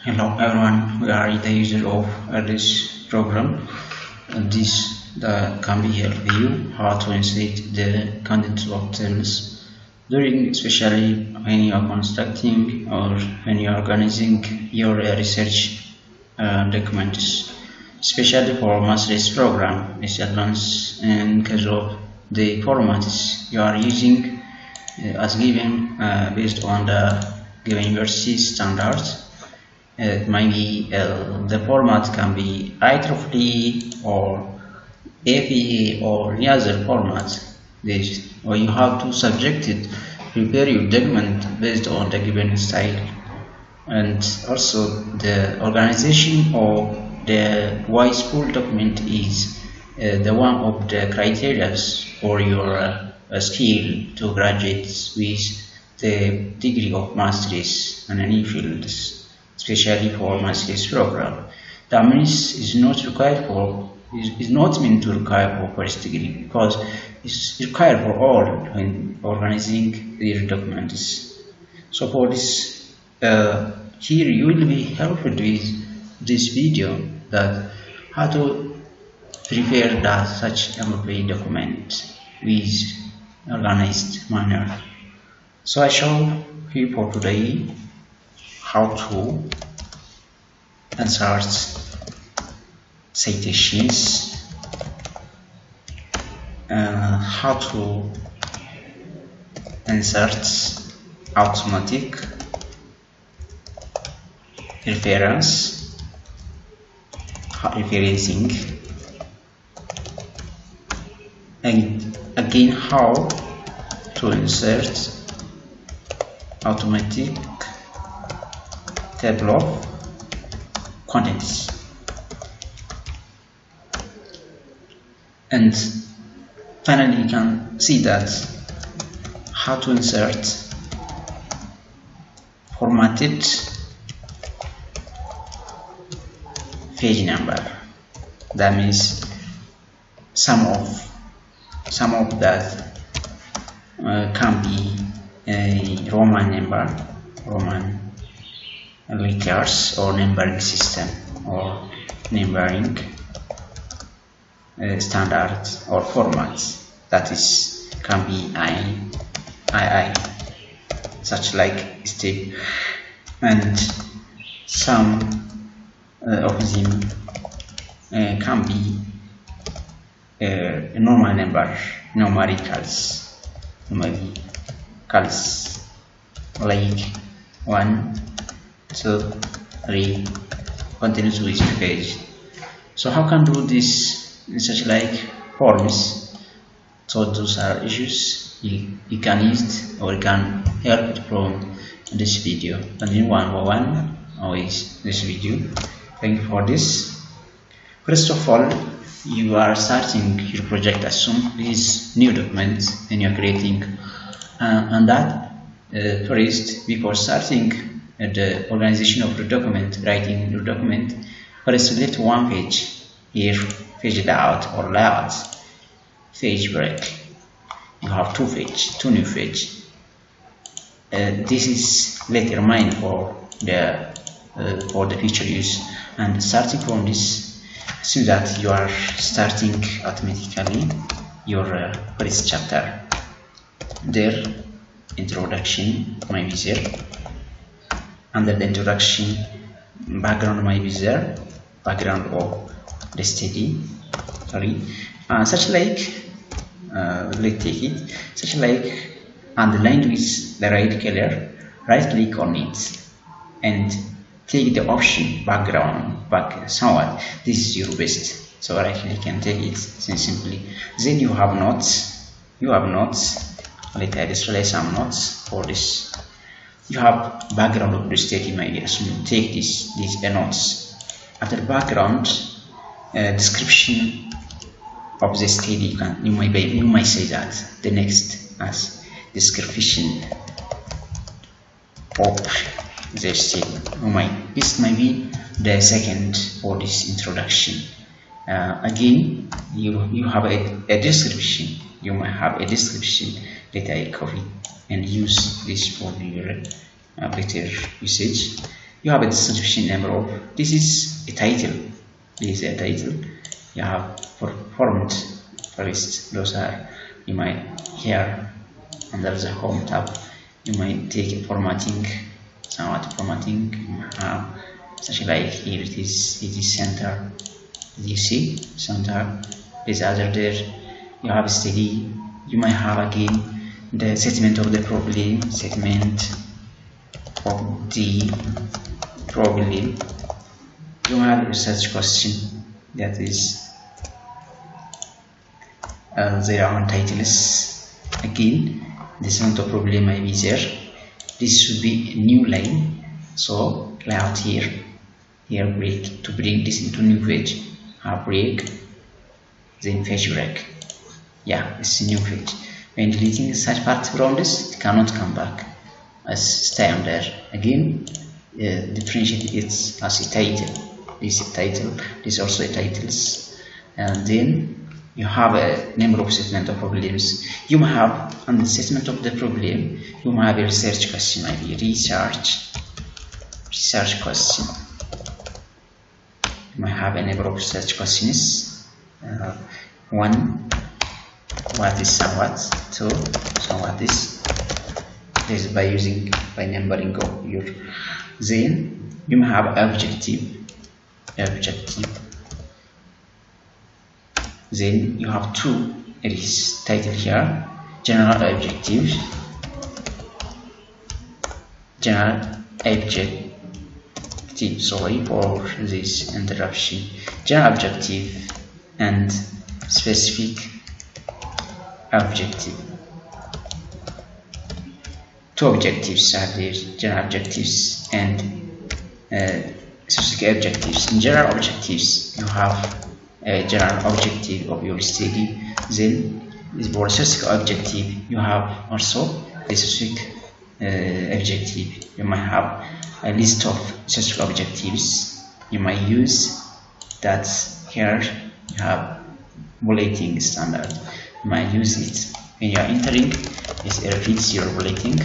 Hello everyone, we are the user of this program. This can be help you how to insert the content of tables during, especially when you are constructing or when you are organizing your research documents, especially for master's program. This advanced in case of the formats you are using as given based on the given university standards. Maybe the format can be IEEE or APA or any other format. Or you have to prepare your document based on the given style, and also the organization of the wise full document is the one of the criteria for your skill to graduate with the degree of master's in any fields, especially for master's program. That means is not meant to require for first degree, because it's required for all when organizing their documents. So for this, here you will be helped with this video that how to prepare such employee document with organized manner. So I show you for today how to insert citations, how to insert automatic referencing, and again how to insert automatic table of contents, and finally you can see that how to insert formatted page number. That means some of that can be a Roman number, Roman letters, or numbering system, or numbering standard or formats. That is can be II, such like step, and some of them can be normal number, numericals like 1, 2, 3, continues with the page. So how can do this in such like forms? So those are issues you can use, or you can help it from this video, and in one by one always this video. Thank you for this. First of all, you are starting your project. Assume this new document and you're creating, and that first, before starting the organization of the document, writing your document, first select one page here, page layout or layout, page break. You have two new page. This is later mine for the future use, and starting from this, so that you are starting automatically your first chapter. There, introduction might be there. Under the introduction, background might be there, background of the study. Such like let's take it, such like underlined with the right color. Right click on it and take the option background somewhat. This is your best. So right click and take it simply. Then you have notes. Let I display some notes for this. You have background of the study media. So take these notes. After background, description of the study, you might say that the next as description of the study. This might be the second for this introduction. Again, you have a description. You might have a description that I copy and use this for your better usage. you have a sufficient number of, this is a title, you have performed first. Those are, you might here under the home tab, you might take a formatting, somewhat formatting. You have such like here it is center, you see center, this other there, you have steady. You might have again the statement of the problem, you have a research question, that is there are titles. Again, the statement of problem may be there. This should be a new line, so layout here break to bring this into new page, break, then page break. Yeah, it's a new page. When deleting such part from this, it cannot come back as stay on there. Again, differentiate it as a title. This is a title, this is also a titles, and then you have a number of statement of problems. You may have on the statement of the problem, you may have a research question, maybe research question. You may have a number of research questions. One, what is somewhat? Two, somewhat is. This is by numbering of your. Then you may have objective. Then you have two. It is title here. General objective. Sorry for this interruption. General objective and specific objective. Two objectives are there, general objectives and specific objectives. In general objectives, you have a general objective of your study. Then for specific objective, you have also a specific objective. You might have a list of specific objectives. You might use that here. You have bulleting standard. You might use it when you are entering. It repeats your bulleting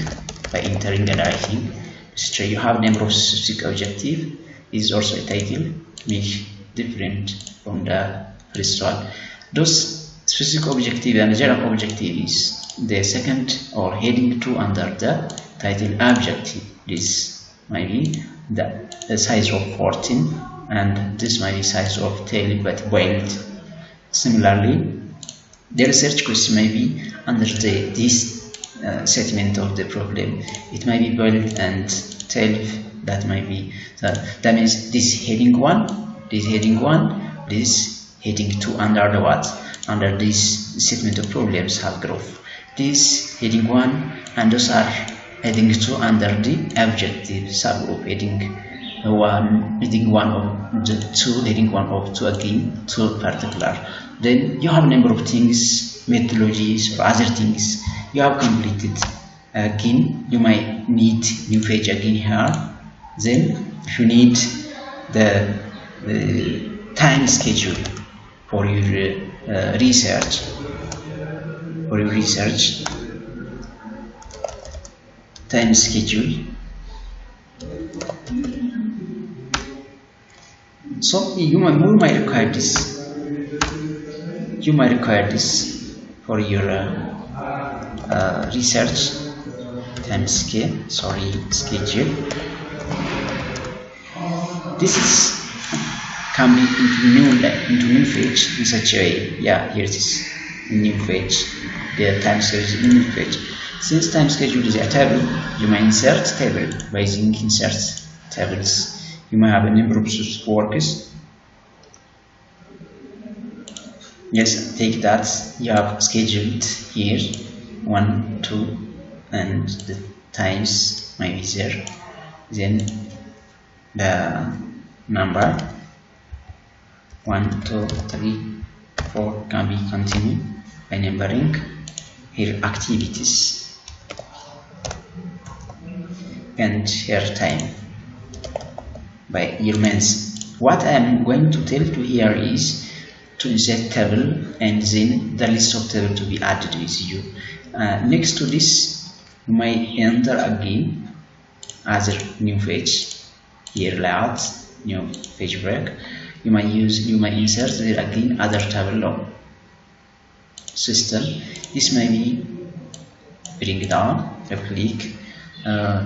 by entering and writing. So you have number of specific objective. Is also a title, which different from the first one. Those specific objective and general objective is the second or heading 2 under the title objective. This might be the size of 14, and this might be size of 10 but bold. Similarly, the research question may be under this statement of the problem. It may be bold and 12. That might be that means this heading 1, this heading 2 under the what? Under this statement of problems have growth. This heading 1 and those are heading 2 under the objective subgroup. Heading 1 of the 2, heading 1 of 2 again, 2 particular. Then you have a number of things, methodologies or other things you have completed. Again, you might need new page again here. Then if you need the time schedule for your research, time schedule. So you might require this. You might require this for your research time schedule. This is coming into new page in such a way. Yeah, here it is, new page. The time schedule in new page. Since time schedule is a table, you may insert table by using insert tables. You may have a number of workers. Yes, take that. You have scheduled here 1, 2, and the times may be there. Then the number 1, 2, 3, 4 can be continued by numbering. Here activities and here time by your means. What I am going to tell you here is to insert table and then the list of table to be added with you. Next to this, you may enter again other new page. here layout, new page break. You may insert there again other table of system. This may be bring down, click,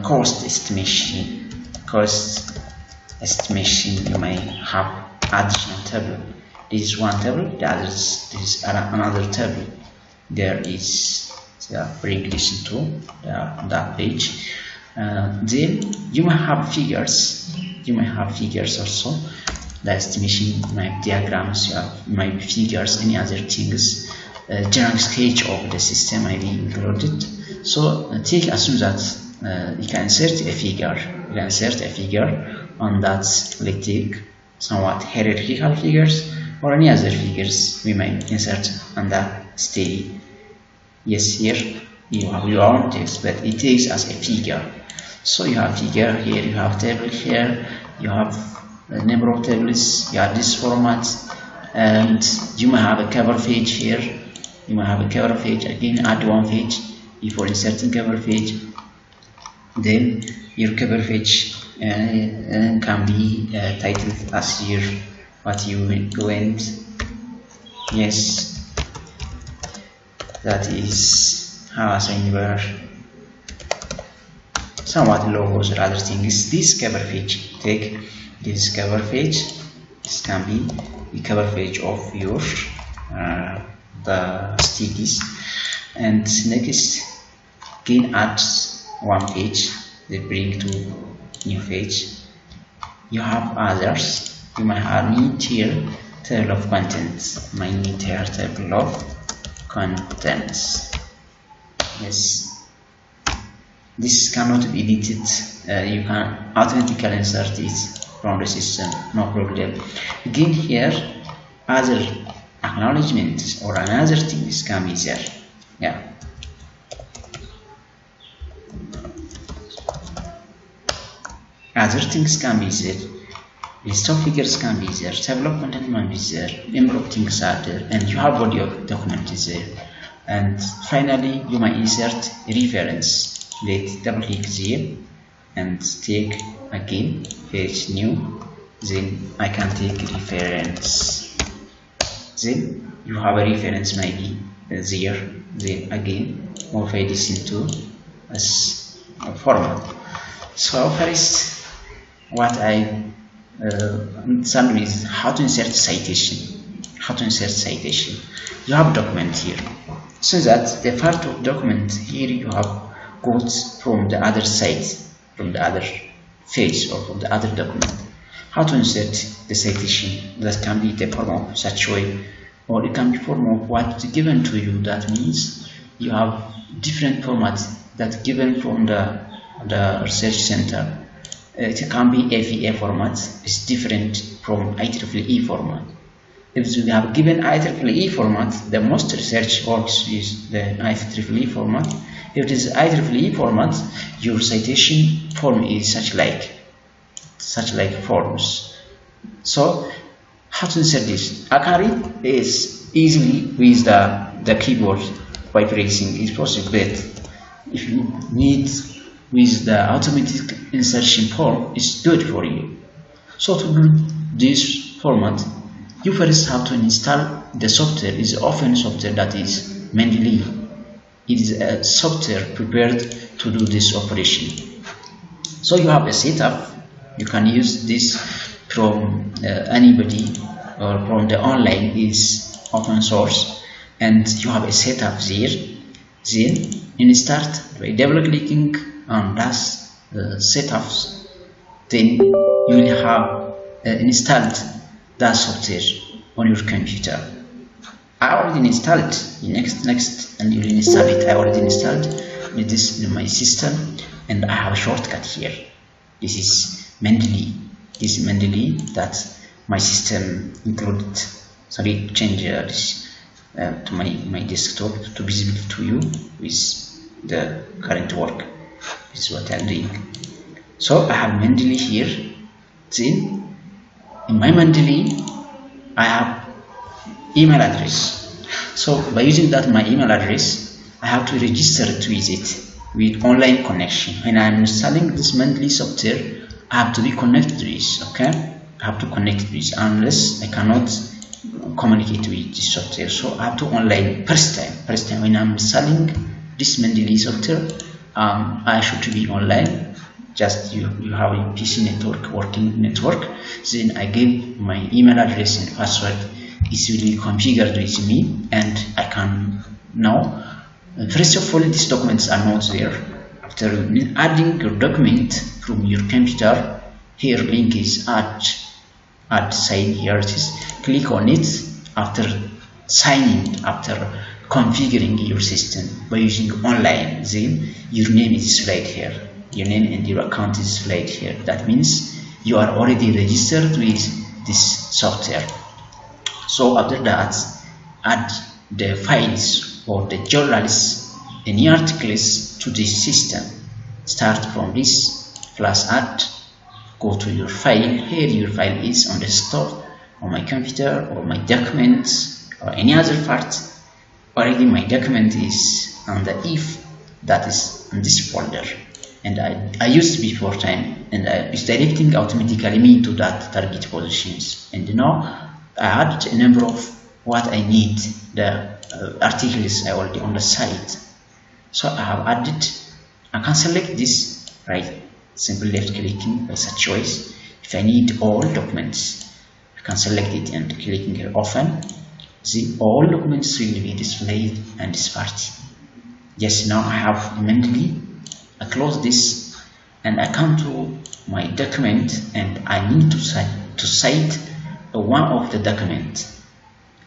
cost estimation. You may have additional table. This is one table, this is another table. There is bring this into that page. Then you may have figures. Also. The estimation, you may have diagrams, you may have figures, any other things. General sketch of the system may be included. So assume that you can insert a figure. On that. Let's take somewhat hierarchical figures or any other figures we may insert on the steady. Yes, here you have your own text, but it takes as a figure. So you have figure here, you have table here, you have a number of tables, you have this format, and you may have a cover page here. You may have a cover page, again add one page before inserting cover page. Then your cover page can be titled as here what you went. Yes, that is how I were somewhat logos or other things. This cover page, take this cover page. This can be the cover page of your the stickies. And next, again add one page. They bring to new page. You have others. You might have need here table of contents. My need here table of contents. Yes. This cannot be edited. You can automatically insert it from the system, no problem. Again here, other acknowledgements or another things can be there. Yeah. Other things can be there. List of figures can be there. Table of content can be there. Number of things are there, and you have body of document is there. And finally, you might insert reference. Let's double click there and take again page new. Then I can take reference. Then you have a reference maybe there. Then again modify this into as a format. So first, what I understand is how to insert citation. You have document here, so that the part of document here you have quotes from the other site, from the other page, or from the other document. How to insert the citation? That can be the form of such way, or it can be form of what's given to you. That means you have different formats that given from the research center. It can be AVA format. It's different from IEEE format. If you have given IEEE format, the most research works with the IEEE format. If it is IEEE format, your citation form is such like forms. So how to insert this? I can read this easily with the keyboard by pressing. It's possible, but if you need with the automatic insertion form, it's good for you. So to do this format, you first have to install the software. It's often software that is Mendeley. It is a software prepared to do this operation. So you have a setup. You can use this from anybody or from the online. Is open source, and you have a setup there. Then you start by double clicking on that setups. Then you will have installed that software on your computer. I already installed it. Next, and you will install it. I already installed this in my system, and I have a shortcut here. This is Mendeley. This is Mendeley that my system included. Sorry, change this to my desktop to be visible to you with the current work. This is what I'm doing. So I have Mendeley here. Then in my Mendeley, I have email address. So by using that my email address, I have to register with it with online connection. When I'm installing this Mendeley software, I have to be connected to this. Okay, I have to connect to this, unless I cannot communicate with this software. So I have to online first time when I'm installing this Mendeley software. I should be online. Just you have a PC network, working network. Then I give my email address and password. It will be configured with me, and I can now. First of all, these documents are not there. After adding your document from your computer, here link is add sign. Here it is. Click on it. After signing, after configuring your system by using online, then your name is displayed here. Your name and your account is displayed here. That means you are already registered with this software. So after that, add the files or the journals, any articles to this system. Start from this plus add, go to your file. Here your file is on the desktop, on my computer, or my documents, or any other part. Already my document is on the if, that is in this folder, and I used before time, and it's directing automatically me to that target positions. And now I add a number of what I need, the articles I already on the site. So I have added. I can select this, right? Simply left clicking by such choice. If I need all documents, I can select it and clicking here often. See, all documents will be displayed and this part. Yes, now I have Mendeley. I close this and I come to my document, and I need to cite one of the document.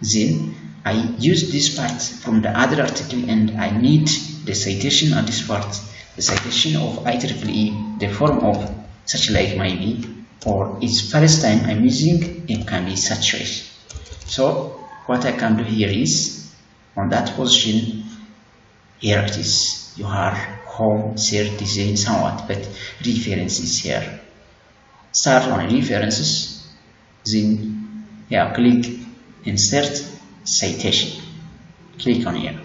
Then I use this part from the other article, and I need the citation on this part. The citation of IEEE, the form of such like maybe, or it's first time I'm using, it can be such choice. So what I can do here is, on that position, here it is, you are home, share, design, somewhat, but references here. Start on references, then yeah, click insert citation. Click on here.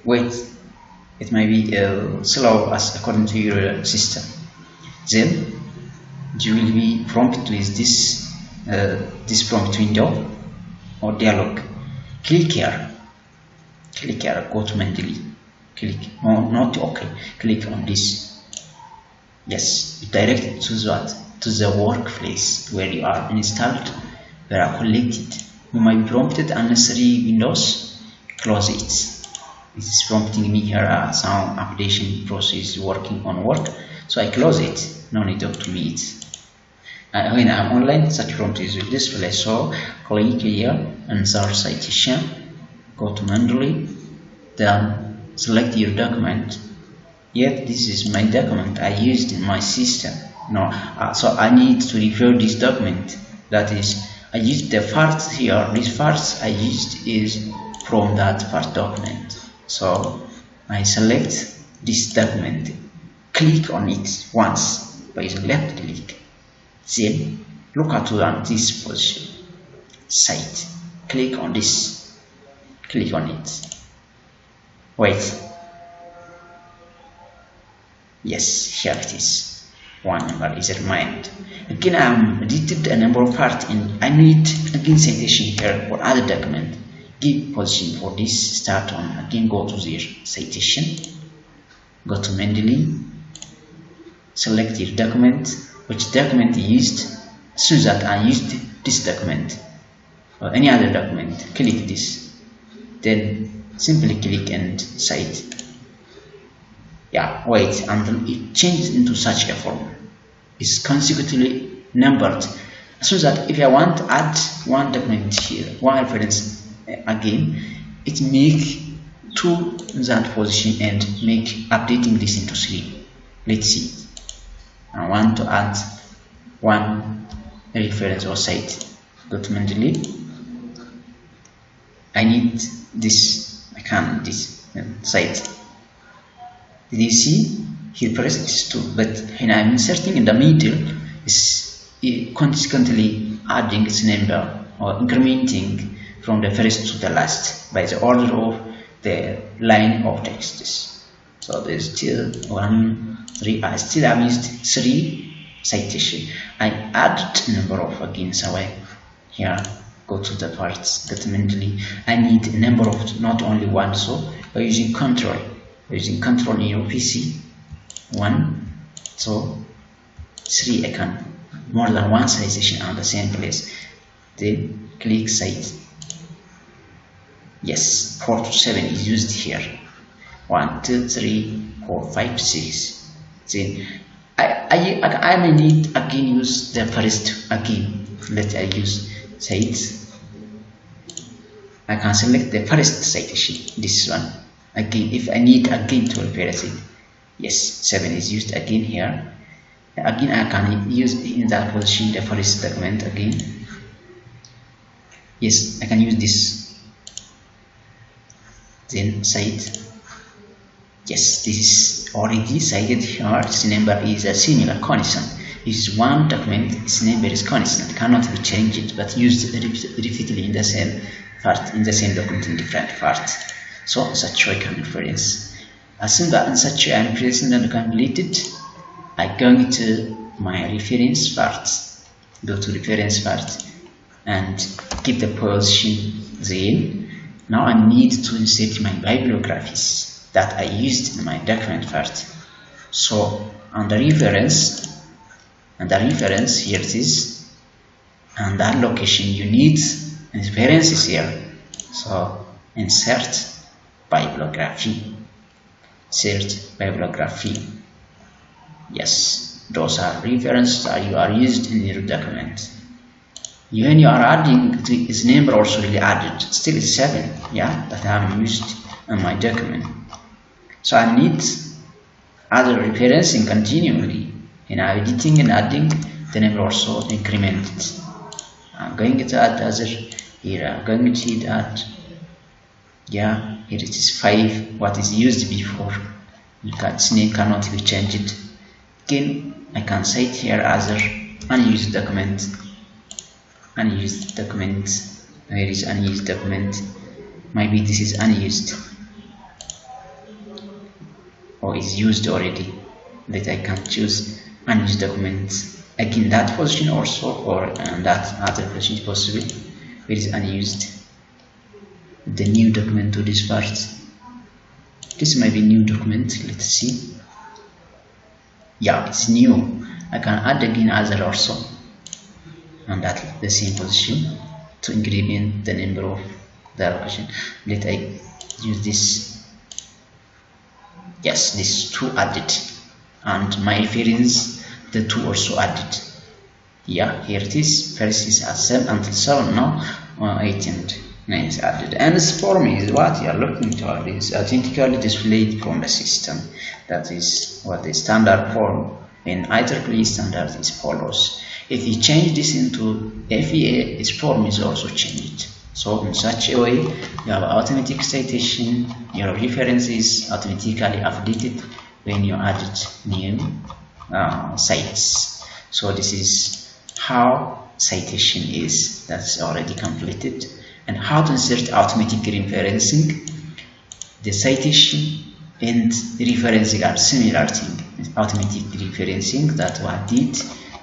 Wait, it may be slow as according to your system. Then you will be prompted with this this prompt window or dialog. Click here. Click here. Go to Mendeley. Click. No, not OK. Click on this. Yes, directed to what? To the workplace where you are installed, where are collected. You might be prompted unnecessary windows. Close it. It is prompting me here some updation process working on work, so I close it. No need to me it. When I'm online, such prompt is will display. So click here, insert citation, go to Mendeley, then select your document. Yet this is my document I used in my system. No, so I need to refer this document. That is, I used the parts here. These parts I used is from that part document. So I select this document, click on it once by the left click, then look at this position, site, click on this, click on it, wait, yes, here it is, one number is remained. Again I'm edited a number of parts, and I need again citation here for other document. Give position for this, start on, again go to the citation, go to Mendeley, select your document, which document you used. As soon as that I used this document or any other document, click this, then simply click and cite. Yeah, wait until it changes into such a form. It's consecutively numbered. As soon as that if I want to add one document here, one reference again, it make two that position and make updating this into 3. Let's see. I want to add one reference or site. Go to Mendeley. I need this. I can this site. Did you see? Here press this 2, but when I'm inserting in the middle, is consequently adding its number or incrementing from the first to the last by the order of the line of texts. So there's still 1, 3. I still have used 3 citation. I added number of again. So I here go to the parts that Mendeley. I need a number of not only 1. So by using control in your PC, 1, 2, 3. I can more than 1 citation on the same place. Then click cite. Yes, 4 to 7 is used here. 1, 2, 3, 4, 5, 6. Then I may need again use the first again. Let I use cite. I can select the first citation, this one. Again, if I need again to reference it. Yes, 7 is used again here. Again, I can use in that position the first document again. Yes, I can use this. Then cite. Yes, this is already cited here. Its number is a similar constant. This is one document, its number is constant, cannot be changed, but used repeatedly in the same part, in the same document in different parts. So in such way I can reference. As soon as in such way I am referencing the completed, I go to my reference part, go to reference part, and keep the position there. Now I need to insert my bibliographies that I used in my document part. So on the reference, here it is, and that location you need references here. So insert bibliography, Yes, those are references that you are used in your document. When you are adding, this number also really added. Still is 7, yeah, that I have used in my document. So I need other referencing continually. In editing and adding, the number also incremented. I'm going to add other here. I'm going to add. Yeah, here it is 5. What is used before? Its name cannot be changed. Again, I can cite here other unused document. Unused document. Where is unused document? Maybe this is unused, or is used already. That I can choose unused documents. Again, that position also, or that other position is possible. Where is unused? The new document to this part. This might be new document. Let's see. Yeah, it's new. I can add again other also, and that the same position to increment the number of the location. Let I use this. Yes, this 2 added, and my reference the 2 also added. Yeah, here it is. First is at 7 until 7 now. 8 and 9 is added, and this form is what you are looking for. Is authentically displayed from the system. That is what the standard form in IEEE standard is follows. If you change this into FEA, its form is also changed. So in such a way, you have automatic citation. Your reference is automatically updated when you added new sites. So this is how citation is. That's already completed. And how to insert automatic referencing. The citation and referencing are similar thing. Automatic referencing that what did,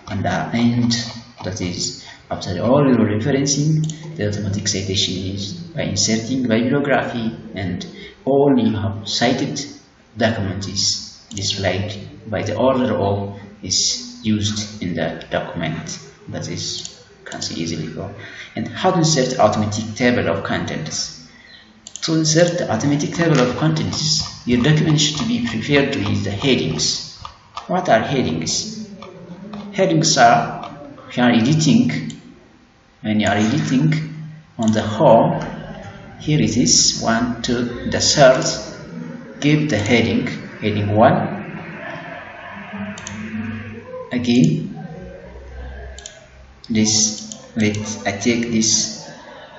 and the end, that is after all your referencing, the automatic citation is by inserting bibliography, and all you have cited document is displayed by the order of is used in the document. That is can see easily go. And how to insert automatic table of contents. To insert the automatic table of contents, your document should be prepared with the headings. What are headings? Headings are if you are editing. When you are editing on the home, here it is 1, 2, the third. Give the heading 1. Again, this. Let I take this.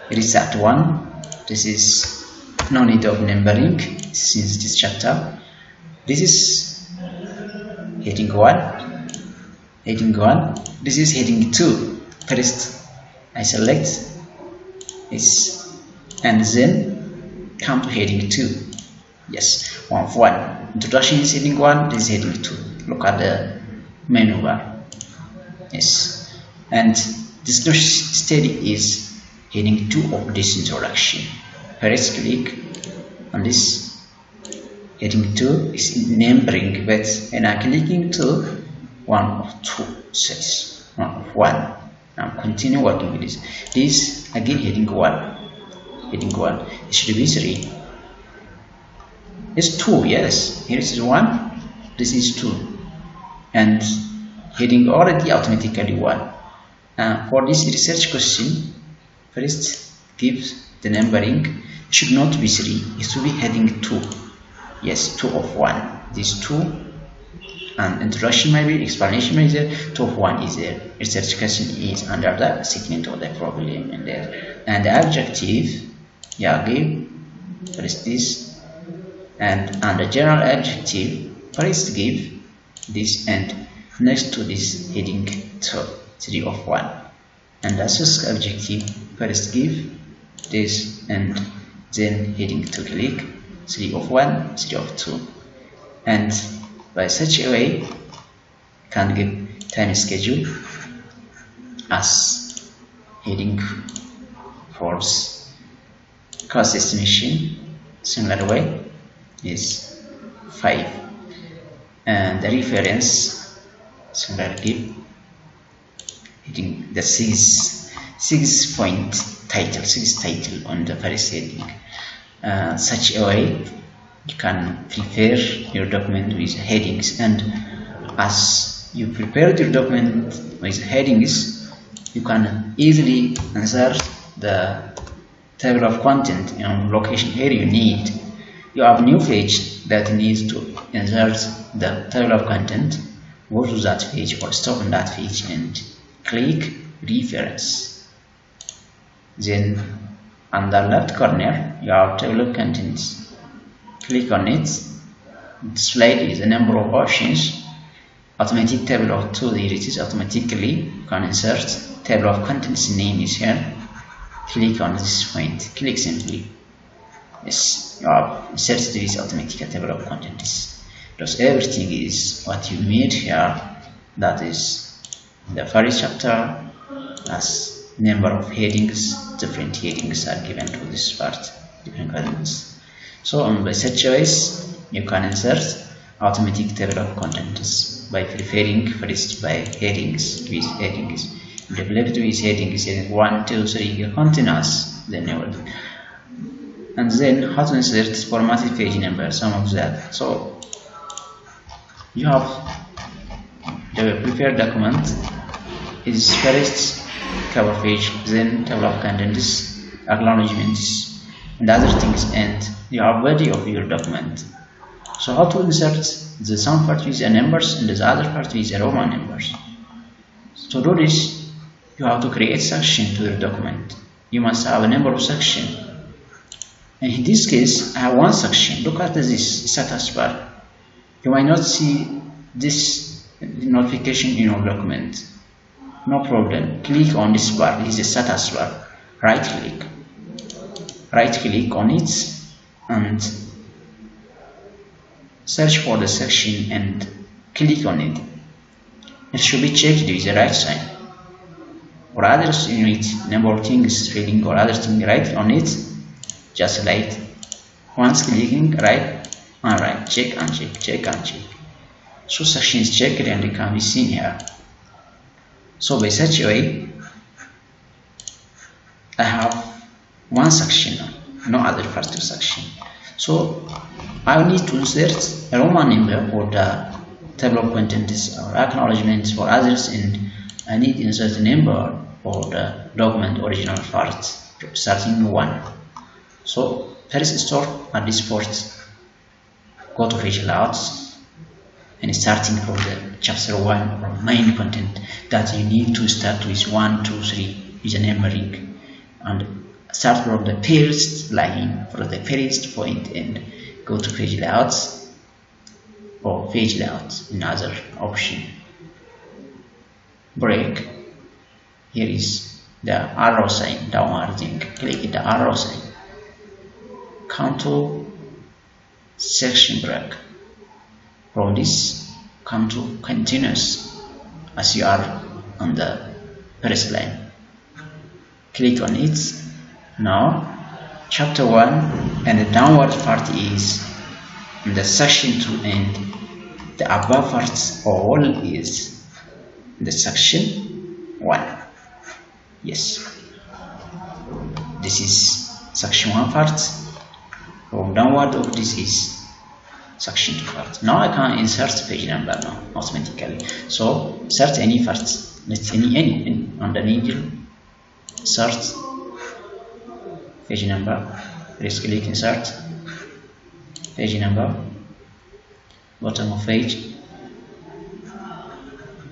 It is at 1. This is no need of numbering since this chapter. This is heading 1. Heading 1. This is heading 2. First, I select this and then come to heading 2. Yes, 1 of 1. Introduction is heading 1, this is heading 2. Look at the menu bar. Yes, and this study is heading 2 of this introduction. First click on this heading 2 is numbering, but and I'm clicking to 1 of 2 sets, 1 of 1. I'm continue working with this. This again heading 1. Heading 1. It should be 3. It's 2, yes. Here is 1. This is 2. And heading already automatically 1. For this research question, first give the numbering. It should not be 3. It should be heading 2. Yes, 2 of 1. This 2. And introduction may be, explanation may be there. 2 of 1 is there. Research question is under the segment of the problem and there. And the adjective, yeah, give first this. And under general adjective, first give this and next to this heading 2, 3 of 1. And as adjective, first give this and then heading 2 click 3 of 1, 3 of 2. And by such a way, you can give time schedule as heading force cost estimation. Similar way is 5, and the reference similar give heading the 6 point title, 6 title on the first heading. Such a way you can prepare your document with headings, and as you prepare your document with headings, you can easily insert the table of content in location here you need. You have a new page that needs to insert the table of content. Go to that page or stop on that page and click reference. Then on the left corner you have table of contents. Click on it. Display is a number of options. Automatic table of 2, here it is automatically. You can insert table of contents, name is here. Click on this point. Click simply. Yes, you have inserted this automatic table of contents. Because everything is what you made here. That is the first chapter, as number of headings, different headings are given to this part, different contents. So by such choice, you can insert automatic table of contents by preferring first by headings with headings. Developed with headings 1, 2, 3 continuous, then you will do. And then how to insert formatted page number, some of that. So you have the prepared document is first cover page, then table of contents, acknowledgements, and other things, and you have body of your document. So how to insert the some part with the numbers and the other part with the Roman numbers. To do this, you have to create section to your document. You must have a number of sections. And in this case, I have one section. Look at this status bar. You might not see this notification in your document. No problem. Click on this bar. This is the status bar. Right click on it and search for the section and click on it. It should be checked with the right sign. Or others you need number of things filling or other thing right on it. Just like once clicking right and right, check and check, check and check. So sections checked and they can be seen here. So by such a way, I have one section, no other part of section. So I will need to insert a Roman number for the table of contents or acknowledgements for others, and I need to insert a number for the document original part starting 1. So first start at this port, go to page layouts, and starting from the chapter 1 or main content that you need to start with 1, 2, 3 with a numbering, and start from the first line for the first point and go to page layouts or page layouts, another option. Break. Here is the arrow sign downwarding. Click the arrow sign. Control section break. From this come to continuous as you are on the first line. Click on it. Now chapter 1 and the downward part is in the section 2 and the above part all is the section 1. Yes, this is section 1 part. From downward of this is section 2 part. Now I can insert page number now automatically. So insert any part. Let's any on the needle. Insert page number. Please click insert page number. Bottom of page.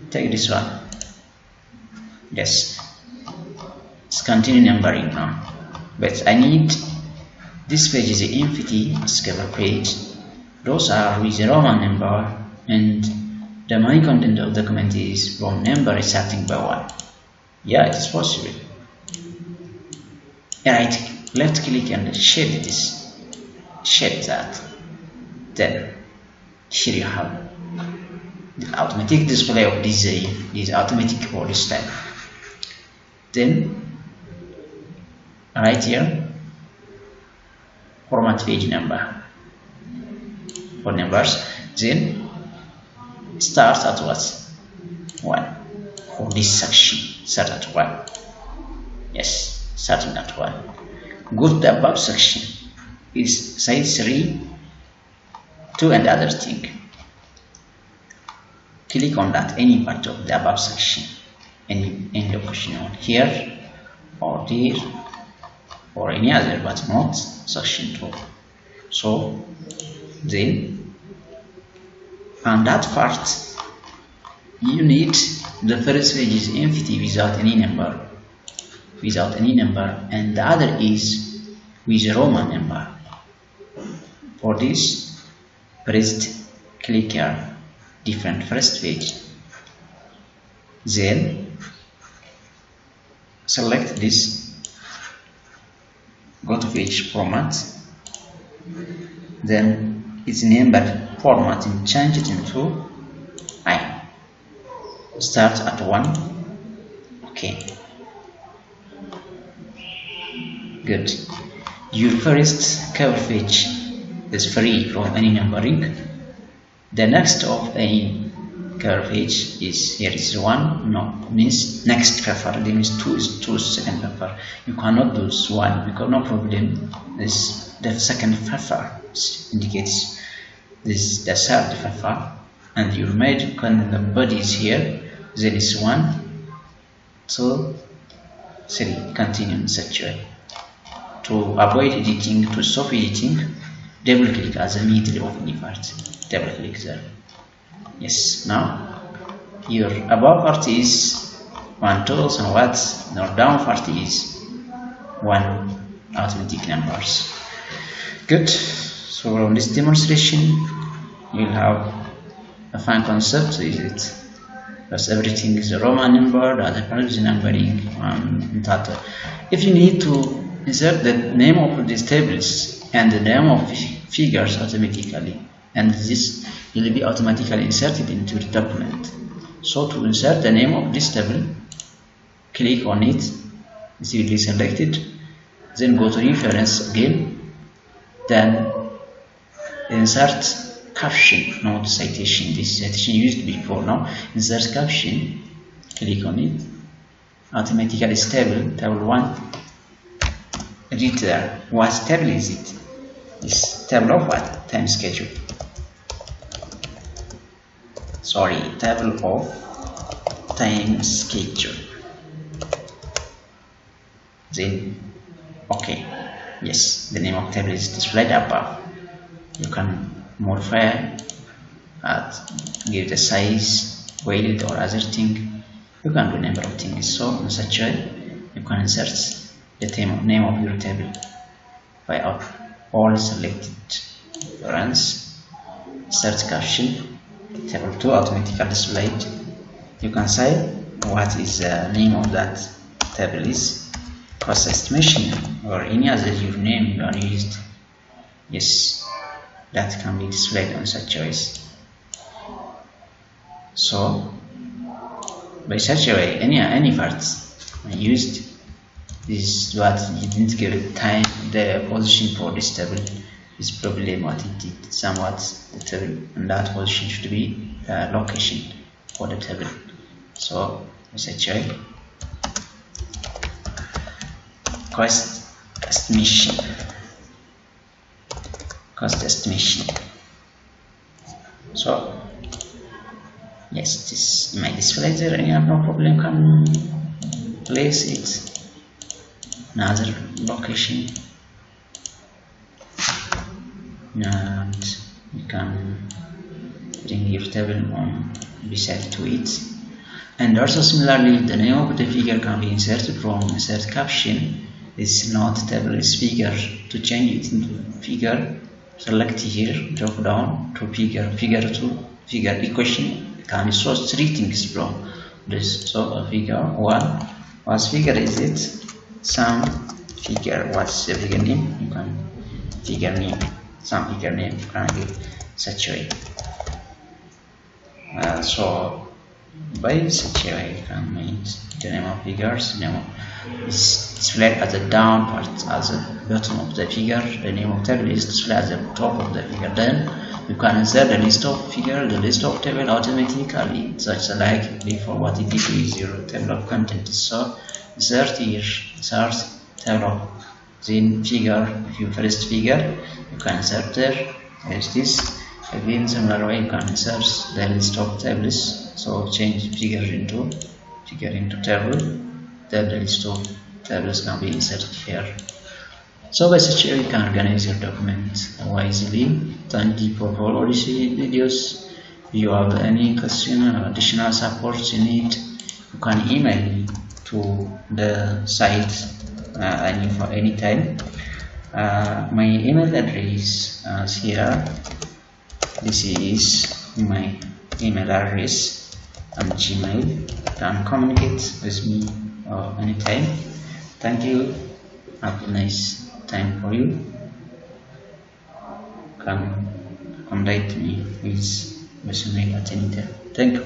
Take this one. Yes. Let's continue numbering now. But I need this page is an empty cover page. Those are with a Roman number, and the main content of the document is from number starting by 1. Yeah, it is possible. Left click and shade this. Shade that. Then here you have the automatic display of this automatic for this type. Then right here, format page number for numbers. Then start at what? 1 for this section. Start at 1. Yes, starting at 1. Go to the above section. Is size 3, 2 and other thing. Click on that any part of the above section, any location on here or there or any other, but not section 2. So then on that part you need the first page is empty without any number, and the other is with a Roman number. For this, press click here, different first page. Then select this, go to page format, then its number format and change it into I. Start at 1. Okay, good. Your first cover page is free from any numbering. The next of any cover page is here is 1. No, means next cover. That means 2 is 2 second cover. You cannot do 1 because no problem. This the second cover indicates this the third cover, and your made the body is here. Then is 1, 2, 3. Continue in such a way. To avoid editing, to stop editing, double click as a middle of any part. Double click there. Yes, now your above part is 1 totals and what your down part is 1 automatic numbers. Good. So from this demonstration you'll have a fine concept. Is it? Because everything is a Roman number, the other part is numbering and that. If you need to insert the name of these tables and the name of figures automatically, and this will be automatically inserted into the document. So to insert the name of this table, click on it, it will be selected, then go to reference again, then insert caption, not citation. This citation used before. Now insert caption, click on it, automatically table 1. Read there. What table is it? It's table of what? Time schedule. Sorry, table of time schedule. Then okay, yes, the name of table is displayed above. You can modify, give the size, weight or other thing. You can do a number of things. So in such a way you can insert the name of your table by all selected. Runs, search caption, table 2 automatically displayed. You can say what is the name of that table is, cost estimation or any other your name you are used. Yes, that can be displayed on such a way. So by such a way, any parts used is what you didn't give it time, the position for this table is probably what it did, somewhat the table, and that position should be the location for the table. So such a way, cost estimation. So yes, this my display there, and you have no problem, can place it another location, and you can bring your table on beside to it. And also similarly, the name of the figure can be inserted from insert caption. This not table is figure. To change it into figure, select here, drop down to figure to figure equation. It can be so three things from this. So figure 1, what figure is it? Some figure. What's the figure name? You can figure name. Some figure name you can give such a way. So by such a way you can make the name of figures. Name is displayed at the down part, at the bottom of the figure. The name of table is displayed at the top of the figure. Then you can insert the list of figure, the list of table automatically, such like before what it is your table of contents. So insert here, insert table of then figure. If you first figure, you can insert there. There's this. Again, similar way you can insert the list of tables. So change figure into table. Then the list of tables can be inserted here. So by such a way you can organize your document wisely. Thank you for all these videos. If you have any question or additional support you need, you can email me to the site for any time. My email address is here. This is my email address on Gmail. You can communicate with me anytime. Thank you. Have a nice time for you. Come contact me with email at any time. Thank you.